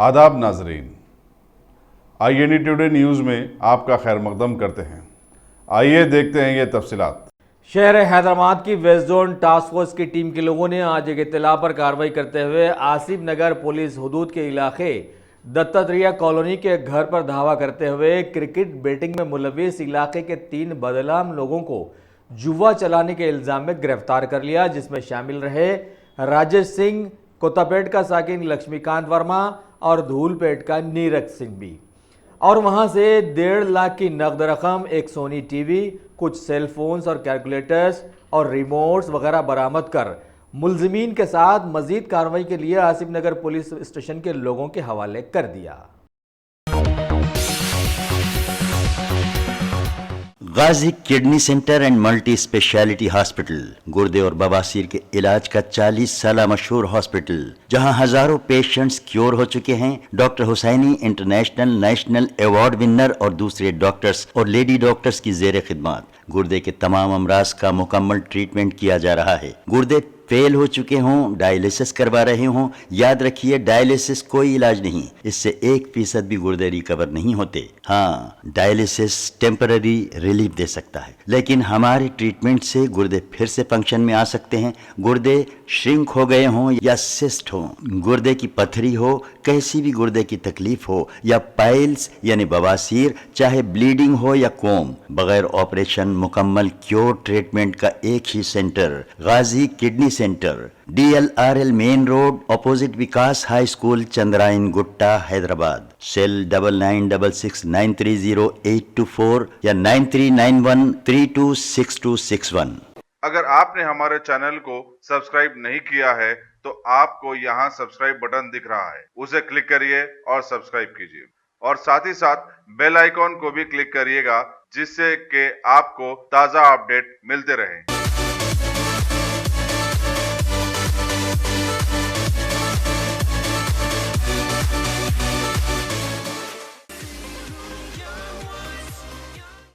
आदाब नाजरीन, INE today news में आपका खैर मकदम करते हैं। आइए देखते हैं ये तफसीलात। शहर हैदराबाद की वेस्ट जोन टास्क फोर्स की टीम के लोगों ने आज एक इत्तला पर कार्रवाई करते हुए आसिफ नगर पुलिस हदूद के इलाके दत्तात्रेय कॉलोनी के घर पर धावा करते हुए क्रिकेट बैटिंग में मुलविस इलाके के 3 बदनाम लोगों को जुआ चलाने के इल्जाम में गिरफ्तार कर लिया, जिसमें शामिल रहे राजेश सिंह, कोतापेट का साकिन लक्ष्मीकांत वर्मा और धूलपेट का नीरज सिंह भी। और वहां से 1.5 लाख की नकद रकम, एक सोनी टीवी, कुछ सेल फोन्स और कैलकुलेटर्स और रिमोट्स वगैरह बरामद कर मुलजिमीन के साथ मजीद कार्रवाई के लिए आसिफ नगर पुलिस स्टेशन के लोगों के हवाले कर दिया। Ghazi kidney centre and multi speciality hospital, गुर्दे और बवासीर के इलाज का 40 साल मशहूर हॉस्पिटल, जहां हजारों पेशेंट्स क्योर हो चुके हैं। Doctor Hussaini international national award winner और दूसरे डॉक्टर्स और लेडी डॉक्टर्स की जेर खिदमत गुर्दे के तमाम अमराज का मुकम्मल ट्रीटमेंट किया जा रहा है। गुर्दे फेल हो चुके हों, डायलिसिस करवा रहे हों, याद रखिए डायलिसिस कोई इलाज नहीं, इससे 1% भी गुर्दे रिकवर नहीं होते। हाँ, डायलिसिस टेम्पररी रिलीफ दे सकता है, लेकिन हमारे ट्रीटमेंट से गुर्दे फिर से फंक्शन में आ सकते हैं। गुर्दे श्रिंक हो गए हों या सिस्ट हो, गुर्दे की पथरी हो, कैसी भी गुर्दे की तकलीफ हो, या पाइल्स यानी बवासीर, चाहे ब्लीडिंग हो या कोम, बगैर ऑपरेशन मुकम्मल क्योर ट्रीटमेंट का एक ही centre, Ghazi kidney centre, DLRL main road, opposite Vikas high school, Chandrayangutta, Hyderabad. Cell 9966930824 या 9391326261। अगर आपने हमारे चैनल को सब्सक्राइब नहीं किया है तो आपको यहाँ सब्सक्राइब बटन दिख रहा है, उसे क्लिक करिए और सब्सक्राइब कीजिए, और साथ ही साथ बेल आइकॉन को भी क्लिक करिएगा, जिससे कि आपको ताज़ा अपडेट मिलते रहें।